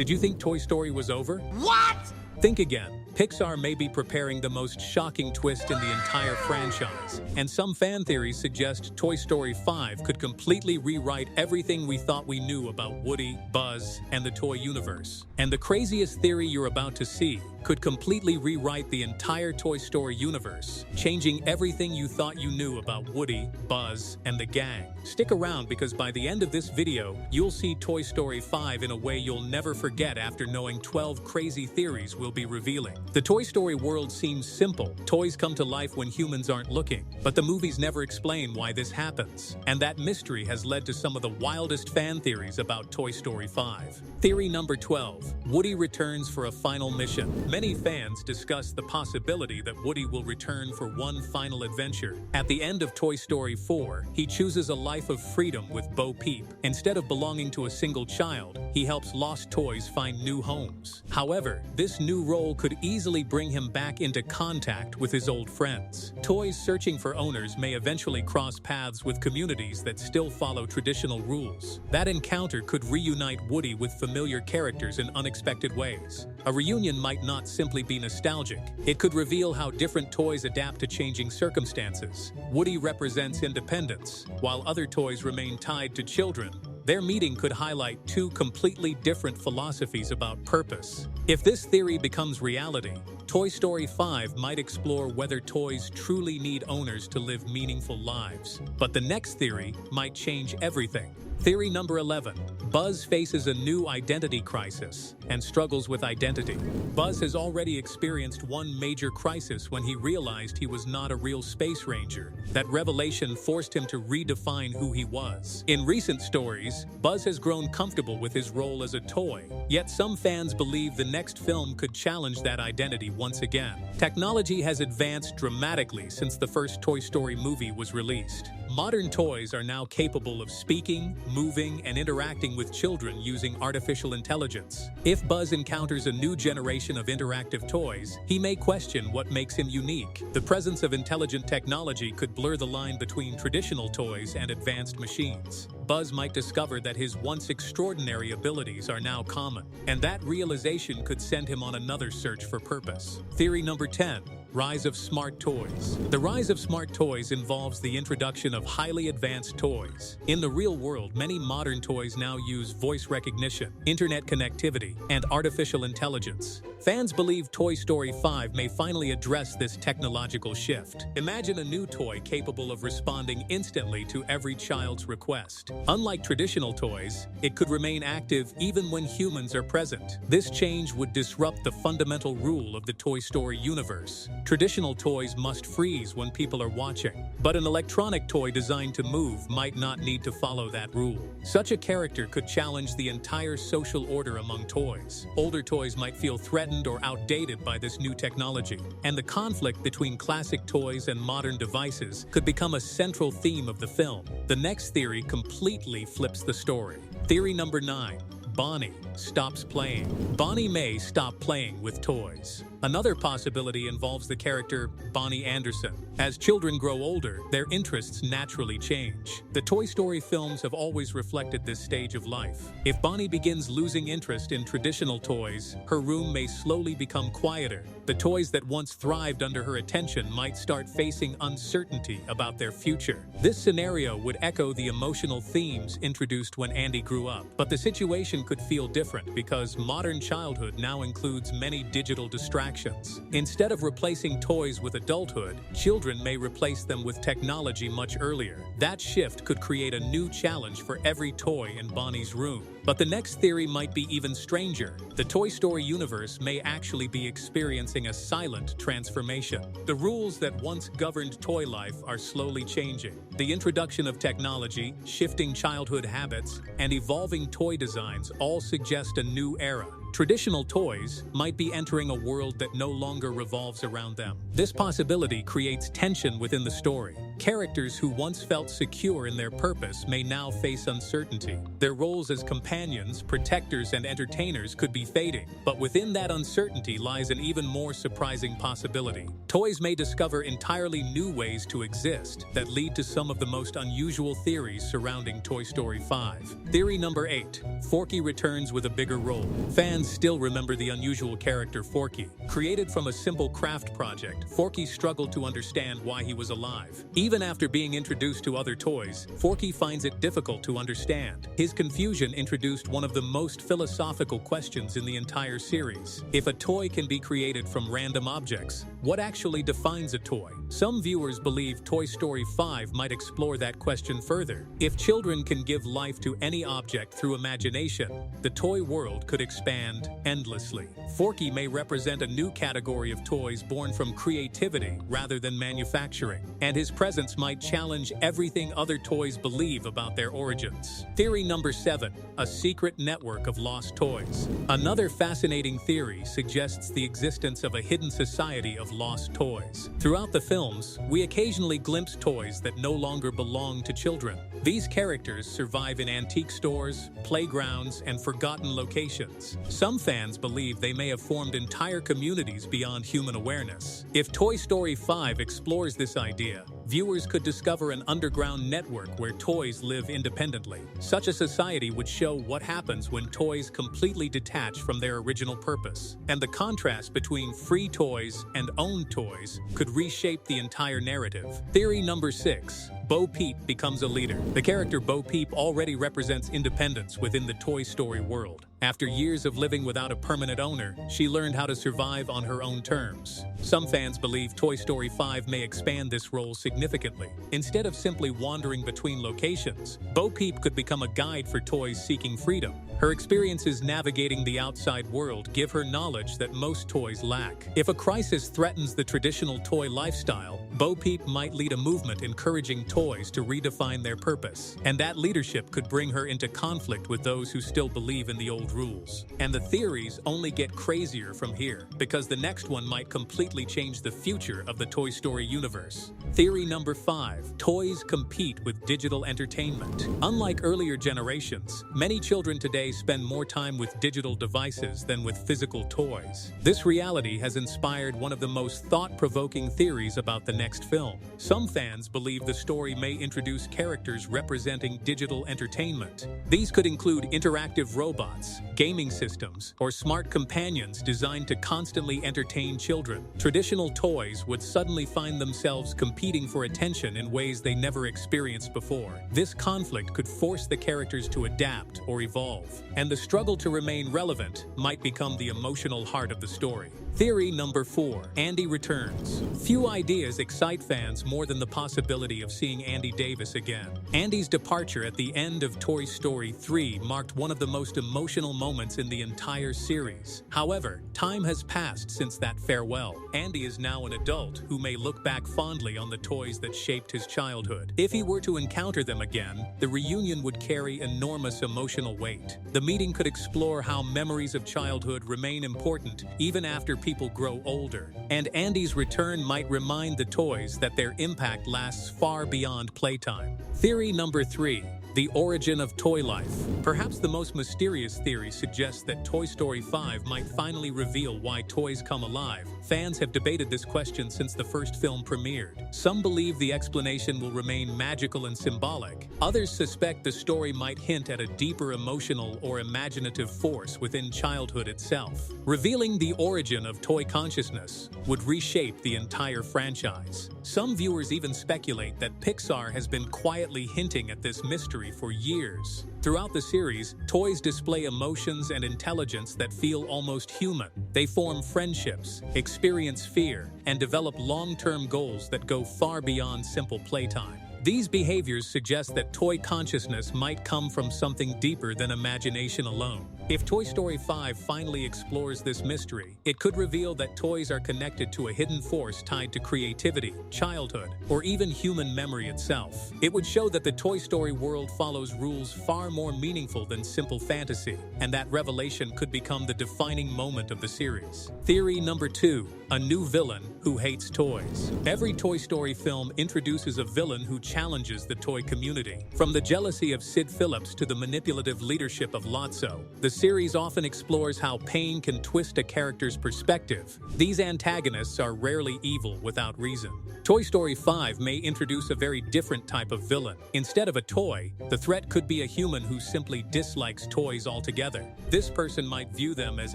Did you think Toy Story was over? What? Think again. Pixar may be preparing the most shocking twist in the entire franchise, and some fan theories suggest Toy Story 5 could completely rewrite everything we thought we knew about Woody, Buzz, and the toy universe. And the craziest theory you're about to see could completely rewrite the entire Toy Story universe, changing everything you thought you knew about Woody, Buzz, and the gang. Stick around because by the end of this video, you'll see Toy Story 5 in a way you'll never forget after knowing 12 crazy theories we'll be revealing. The Toy Story world seems simple. Toys come to life when humans aren't looking, but the movies never explain why this happens. And that mystery has led to some of the wildest fan theories about Toy Story 5. Theory number 12. Woody returns for a final mission. Many fans discuss the possibility that Woody will return for one final adventure. At the end of Toy Story 4, he chooses a life of freedom with Bo Peep. Instead of belonging to a single child, he helps lost toys find new homes. However, this new role could easily bring him back into contact with his old friends. Toys searching for owners may eventually cross paths with communities that still follow traditional rules. That encounter could reunite Woody with familiar characters in unexpected ways. A reunion might not simply be nostalgic. It could reveal how different toys adapt to changing circumstances. Woody represents independence, while other toys remain tied to children. Their meeting could highlight two completely different philosophies about purpose. If this theory becomes reality, Toy Story 5 might explore whether toys truly need owners to live meaningful lives. But the next theory might change everything. Theory number 11. Buzz faces a new identity crisis and struggles with identity. Buzz has already experienced one major crisis when he realized he was not a real space ranger. That revelation forced him to redefine who he was. In recent stories, Buzz has grown comfortable with his role as a toy, yet some fans believe the next film could challenge that identity once again. Technology has advanced dramatically since the first Toy Story movie was released. Modern toys are now capable of speaking, moving, and interacting with children using artificial intelligence. If Buzz encounters a new generation of interactive toys, he may question what makes him unique. The presence of intelligent technology could blur the line between traditional toys and advanced machines. Buzz might discover that his once extraordinary abilities are now common, and that realization could send him on another search for purpose. Theory number 10. Rise of smart toys. The rise of smart toys involves the introduction of highly advanced toys. In the real world, many modern toys now use voice recognition, internet connectivity, and artificial intelligence. Fans believe Toy Story 5 may finally address this technological shift. Imagine a new toy capable of responding instantly to every child's request. Unlike traditional toys, it could remain active even when humans are present. This change would disrupt the fundamental rule of the Toy Story universe. Traditional toys must freeze when people are watching, but an electronic toy designed to move might not need to follow that rule. Such a character could challenge the entire social order among toys. Older toys might feel threatened or outdated by this new technology, and the conflict between classic toys and modern devices could become a central theme of the film. The next theory completely flips the story. Theory number 9. Bonnie stops playing. Bonnie may stop playing with toys. Another possibility involves the character Bonnie Anderson. As children grow older, their interests naturally change. The Toy Story films have always reflected this stage of life. If Bonnie begins losing interest in traditional toys, her room may slowly become quieter. The toys that once thrived under her attention might start facing uncertainty about their future. This scenario would echo the emotional themes introduced when Andy grew up. But the situation could feel different because modern childhood now includes many digital distractions. Instead of replacing toys with adulthood, children may replace them with technology much earlier. That shift could create a new challenge for every toy in Bonnie's room. But the next theory might be even stranger. The Toy Story universe may actually be experiencing a silent transformation. The rules that once governed toy life are slowly changing. The introduction of technology, shifting childhood habits, and evolving toy designs all suggest a new era. Traditional toys might be entering a world that no longer revolves around them. This possibility creates tension within the story. Characters who once felt secure in their purpose may now face uncertainty. Their roles as companions, protectors, and entertainers could be fading, but within that uncertainty lies an even more surprising possibility. Toys may discover entirely new ways to exist that lead to some of the most unusual theories surrounding Toy Story 5. Theory number 8. Forky returns with a bigger role. Fans still remember the unusual character Forky. Created from a simple craft project, Forky struggled to understand why he was alive. Even after being introduced to other toys, Forky finds it difficult to understand. His confusion introduced one of the most philosophical questions in the entire series. If a toy can be created from random objects, what actually defines a toy? Some viewers believe Toy Story 5 might explore that question further. If children can give life to any object through imagination, the toy world could expand endlessly. Forky may represent a new category of toys born from creativity rather than manufacturing, and his presence might challenge everything other toys believe about their origins. Theory number 7. A secret network of lost toys. Another fascinating theory suggests the existence of a hidden society of lost toys. Throughout the films, we occasionally glimpse toys that no longer belong to children. These characters survive in antique stores, playgrounds, and forgotten locations. Some fans believe they may have formed entire communities beyond human awareness. If Toy Story 5 explores this idea, viewers could discover an underground network where toys live independently. Such a society would show what happens when toys completely detach from their original purpose. And the contrast between free toys and owned toys could reshape the entire narrative. Theory number 6. Bo Peep becomes a leader. The character Bo Peep already represents independence within the Toy Story world. After years of living without a permanent owner, she learned how to survive on her own terms. Some fans believe Toy Story 5 may expand this role significantly. Instead of simply wandering between locations, Bo Peep could become a guide for toys seeking freedom. Her experiences navigating the outside world give her knowledge that most toys lack. If a crisis threatens the traditional toy lifestyle, Bo Peep might lead a movement encouraging toys to redefine their purpose. And that leadership could bring her into conflict with those who still believe in the old rules. And the theories only get crazier from here, because the next one might completely change the future of the Toy Story universe. Theory number 5. Toys compete with digital entertainment. Unlike earlier generations, many children today spend more time with digital devices than with physical toys. This reality has inspired one of the most thought-provoking theories about the next film. Some fans believe the story may introduce characters representing digital entertainment. These could include interactive robots, gaming systems, or smart companions designed to constantly entertain children. Traditional toys would suddenly find themselves competing for attention in ways they never experienced before. This conflict could force the characters to adapt or evolve, and the struggle to remain relevant might become the emotional heart of the story. Theory number 4. Andy returns. Few ideas excite fans more than the possibility of seeing Andy Davis again. Andy's departure at the end of Toy Story 3 marked one of the most emotional moments in the entire series. However, time has passed since that farewell. Andy is now an adult who may look back fondly on the toys that shaped his childhood. If he were to encounter them again, the reunion would carry enormous emotional weight. The meeting could explore how memories of childhood remain important even after people grow older, and Andy's return might remind the toys that their impact lasts far beyond playtime. Theory number 3. The origin of toy life. Perhaps the most mysterious theory suggests that Toy Story 5 might finally reveal why toys come alive. Fans have debated this question since the first film premiered. Some believe the explanation will remain magical and symbolic. Others suspect the story might hint at a deeper emotional or imaginative force within childhood itself. Revealing the origin of toy consciousness would reshape the entire franchise. Some viewers even speculate that Pixar has been quietly hinting at this mystery for years. Throughout the series, toys display emotions and intelligence that feel almost human. They form friendships, experience fear, and develop long-term goals that go far beyond simple playtime. These behaviors suggest that toy consciousness might come from something deeper than imagination alone. If Toy Story 5 finally explores this mystery, it could reveal that toys are connected to a hidden force tied to creativity, childhood, or even human memory itself. It would show that the Toy Story world follows rules far more meaningful than simple fantasy, and that revelation could become the defining moment of the series. Theory number 2. A new villain who hates toys. Every Toy Story film introduces a villain who challenges the toy community. From the jealousy of Sid Phillips to the manipulative leadership of Lotso, the series often explores how pain can twist a character's perspective. These antagonists are rarely evil without reason. Toy Story 5 may introduce a very different type of villain. Instead of a toy, the threat could be a human who simply dislikes toys altogether. This person might view them as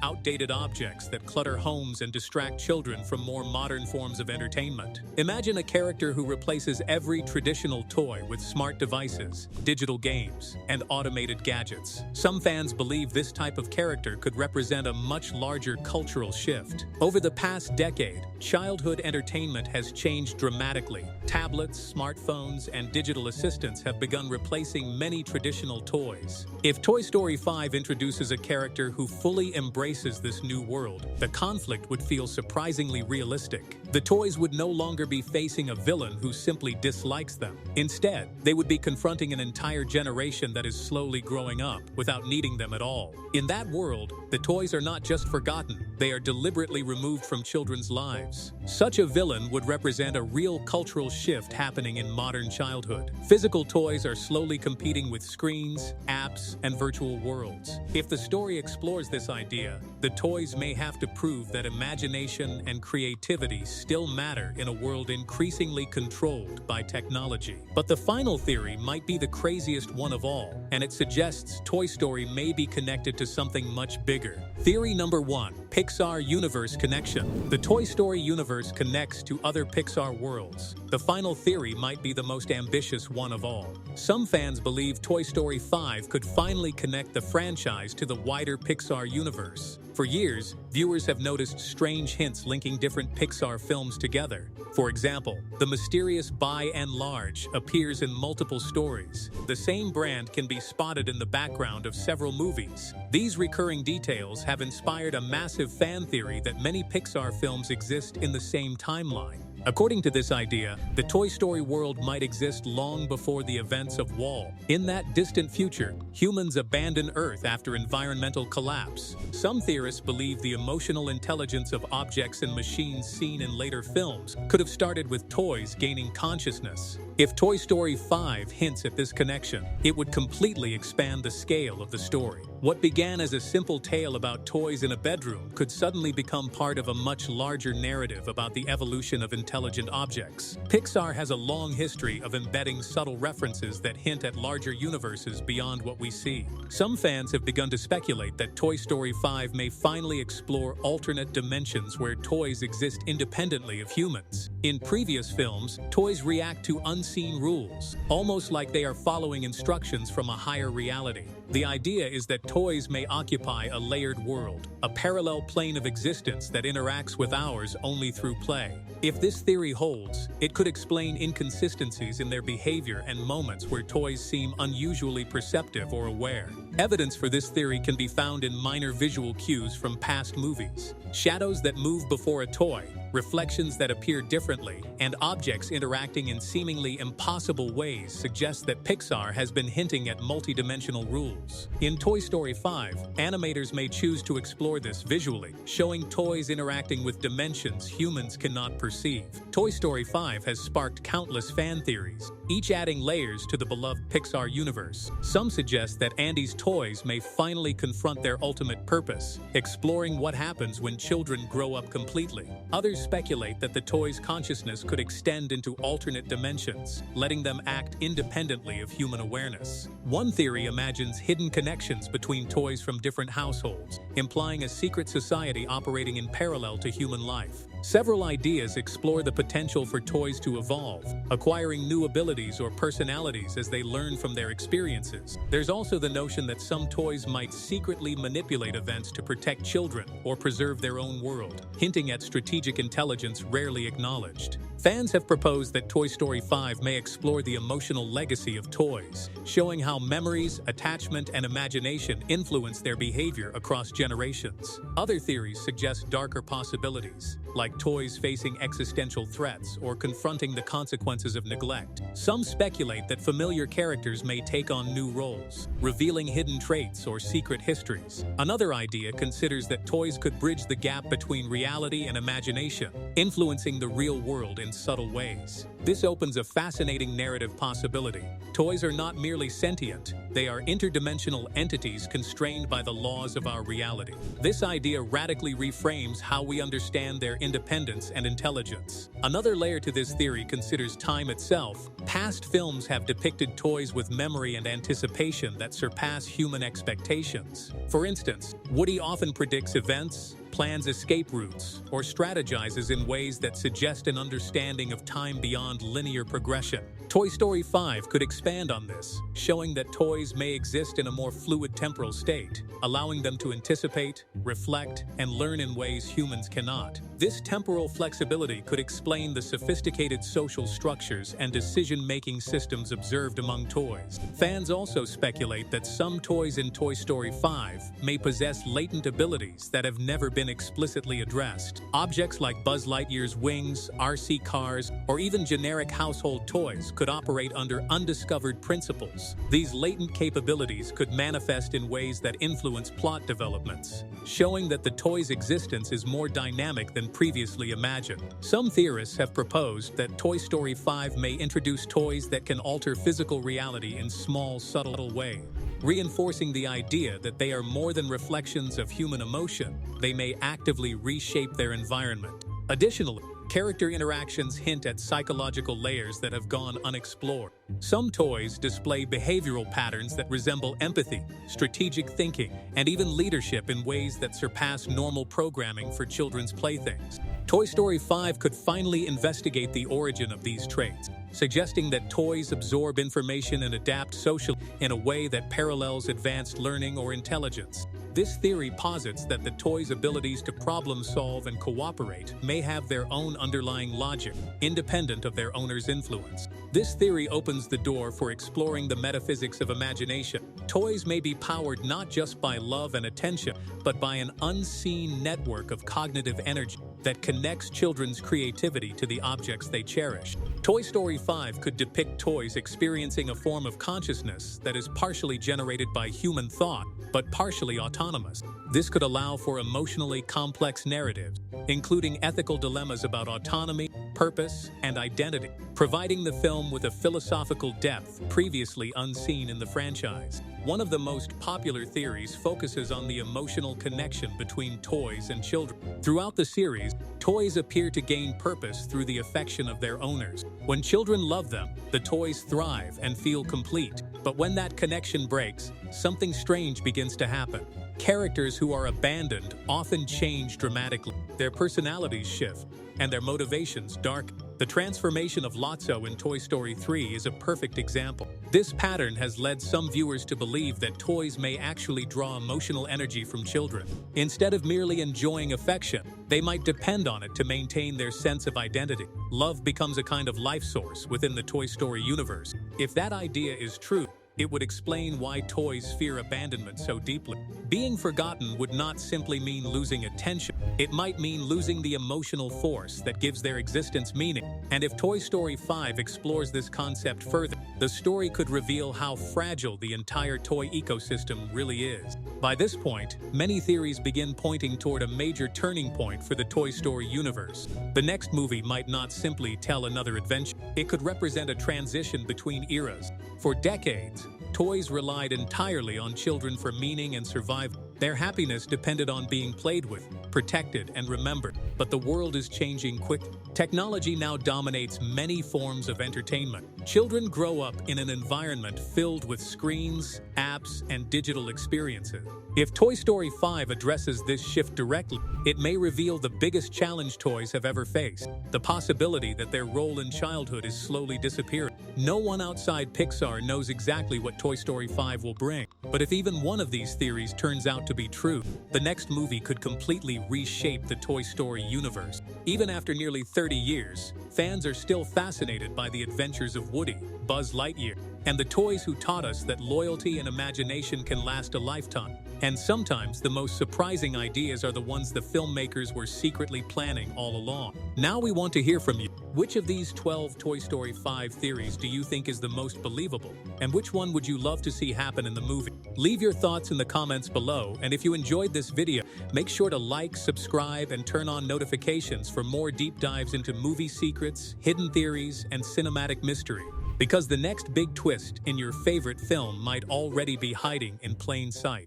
outdated objects that clutter homes and distract children from more modern forms of entertainment. Imagine a character who replaces every traditional toy with smart devices, digital games, and automated gadgets. Some fans believe this type of character could represent a much larger cultural shift. Over the past decade, childhood entertainment has changed dramatically. Tablets, smartphones, and digital assistants have begun replacing many traditional toys. If Toy Story 5 introduces a character who fully embraces this new world, the conflict would feel surprisingly realistic. The toys would no longer be facing a villain who simply dislikes them. Instead, they would be confronting an entire generation that is slowly growing up without needing them at all. In that world, the toys are not just forgotten, they are deliberately removed from children's lives. Such a villain would represent a real cultural shift happening in modern childhood. Physical toys are slowly competing with screens, apps, and virtual worlds. If the story explores this idea, the toys may have to prove that imagination and creativity still matter in a world increasingly controlled by technology. But the final theory might be the craziest one of all, and it suggests Toy Story may be connected to something much bigger. Theory number 1. Pixar Universe Connection. The Toy Story universe connects to other Pixar worlds. The final theory might be the most ambitious one of all. Some fans believe Toy Story 5 could finally connect the franchise to the wider Pixar universe. For years, viewers have noticed strange hints linking different Pixar films together. For example, the mysterious By and Large appears in multiple stories. The same brand can be spotted in the background of several movies. These recurring details have inspired a massive fan theory that many Pixar films exist in the same timeline. According to this idea, the Toy Story world might exist long before the events of WALL. In that distant future, humans abandon Earth after environmental collapse. Some theorists believe the emotional intelligence of objects and machines seen in later films could have started with toys gaining consciousness. If Toy Story 5 hints at this connection, it would completely expand the scale of the story. What began as a simple tale about toys in a bedroom could suddenly become part of a much larger narrative about the evolution of intelligent objects. Pixar has a long history of embedding subtle references that hint at larger universes beyond what we see. Some fans have begun to speculate that Toy Story 5 may finally explore alternate dimensions where toys exist independently of humans. In previous films, toys react to unseen rules, almost like they are following instructions from a higher reality. The idea is that toys may occupy a layered world, a parallel plane of existence that interacts with ours only through play. If this theory holds, it could explain inconsistencies in their behavior and moments where toys seem unusually perceptive or aware. Evidence for this theory can be found in minor visual cues from past movies. Shadows that move before a toy, reflections that appear differently, and objects interacting in seemingly impossible ways suggest that Pixar has been hinting at multidimensional rules. In Toy Story 5, animators may choose to explore this visually, showing toys interacting with dimensions humans cannot perceive. Toy Story 5 has sparked countless fan theories, each adding layers to the beloved Pixar universe. Some suggest that Andy's toys may finally confront their ultimate purpose, exploring what happens when children grow up completely. Others speculate that the toys' consciousness could extend into alternate dimensions, letting them act independently of human awareness. One theory imagines hidden connections between toys from different households, implying a secret society operating in parallel to human life. Several ideas explore the potential for toys to evolve, acquiring new abilities or personalities as they learn from their experiences. There's also the notion that some toys might secretly manipulate events to protect children or preserve their own world, hinting at strategic intelligence rarely acknowledged. Fans have proposed that Toy Story 5 may explore the emotional legacy of toys, showing how memories, attachment, and imagination influence their behavior across generations. Other theories suggest darker possibilities, like toys facing existential threats or confronting the consequences of neglect. Some speculate that familiar characters may take on new roles, revealing hidden traits or secret histories. Another idea considers that toys could bridge the gap between reality and imagination, influencing the real world in subtle ways. This opens a fascinating narrative possibility. Toys are not merely sentient, they are interdimensional entities constrained by the laws of our reality. This idea radically reframes how we understand their independence and intelligence. Another layer to this theory considers time itself. Past films have depicted toys with memory and anticipation that surpass human expectations. For instance, Woody often predicts events, plans escape routes, or strategizes in ways that suggest an understanding of time beyond linear progression. Toy Story 5 could expand on this, showing that toys may exist in a more fluid temporal state, allowing them to anticipate, reflect, and learn in ways humans cannot. This temporal flexibility could explain the sophisticated social structures and decision-making systems observed among toys. Fans also speculate that some toys in Toy Story 5 may possess latent abilities that have never been explicitly addressed. Objects like Buzz Lightyear's wings, RC cars, or even generic household toys could operate under undiscovered principles. These latent capabilities could manifest in ways that influence plot developments, showing that the toy's existence is more dynamic than previously imagined. Some theorists have proposed that Toy Story 5 may introduce toys that can alter physical reality in small, subtle ways, reinforcing the idea that they are more than reflections of human emotion. They may actively reshape their environment. Additionally, character interactions hint at psychological layers that have gone unexplored. Some toys display behavioral patterns that resemble empathy, strategic thinking, and even leadership in ways that surpass normal programming for children's playthings. Toy Story 5 could finally investigate the origin of these traits, suggesting that toys absorb information and adapt socially in a way that parallels advanced learning or intelligence. This theory posits that the toys' abilities to problem solve and cooperate may have their own underlying logic, independent of their owner's influence. This theory opens the door for exploring the metaphysics of imagination. Toys may be powered not just by love and attention, but by an unseen network of cognitive energy that connects children's creativity to the objects they cherish. Toy Story 5 could depict toys experiencing a form of consciousness that is partially generated by human thought, but partially autonomous. This could allow for emotionally complex narratives, including ethical dilemmas about autonomy, purpose, and identity, providing the film with a philosophical depth previously unseen in the franchise. One of the most popular theories focuses on the emotional connection between toys and children. Throughout the series, toys appear to gain purpose through the affection of their owners. When children love them, the toys thrive and feel complete. But when that connection breaks, something strange begins to happen. Characters who are abandoned often change dramatically. Their personalities shift, and their motivations darken. The transformation of Lotso in Toy Story 3 is a perfect example. This pattern has led some viewers to believe that toys may actually draw emotional energy from children. Instead of merely enjoying affection, they might depend on it to maintain their sense of identity. Love becomes a kind of life source within the Toy Story universe. If that idea is true, it would explain why toys fear abandonment so deeply. Being forgotten would not simply mean losing attention. It might mean losing the emotional force that gives their existence meaning. And if Toy Story 5 explores this concept further, the story could reveal how fragile the entire toy ecosystem really is. By this point, many theories begin pointing toward a major turning point for the Toy Story universe. The next movie might not simply tell another adventure. It could represent a transition between eras. For decades, toys relied entirely on children for meaning and survival. Their happiness depended on being played with, protected, and remembered. But the world is changing quickly. Technology now dominates many forms of entertainment. Children grow up in an environment filled with screens, apps, and digital experiences. If Toy Story 5 addresses this shift directly, it may reveal the biggest challenge toys have ever faced: the possibility that their role in childhood is slowly disappearing. No one outside Pixar knows exactly what Toy Story 5 will bring, but if even one of these theories turns out to be true, the next movie could completely reshape the Toy Story universe. Even after nearly 30 years, fans are still fascinated by the adventures of Woody, Buzz Lightyear, and the toys who taught us that loyalty and imagination can last a lifetime. And sometimes the most surprising ideas are the ones the filmmakers were secretly planning all along. Now we want to hear from you. Which of these 12 Toy Story 5 theories do you think is the most believable? And which one would you love to see happen in the movie? Leave your thoughts in the comments below, and if you enjoyed this video, make sure to like, subscribe, and turn on notifications for more deep dives into movie secrets, hidden theories, and cinematic mystery. Because the next big twist in your favorite film might already be hiding in plain sight.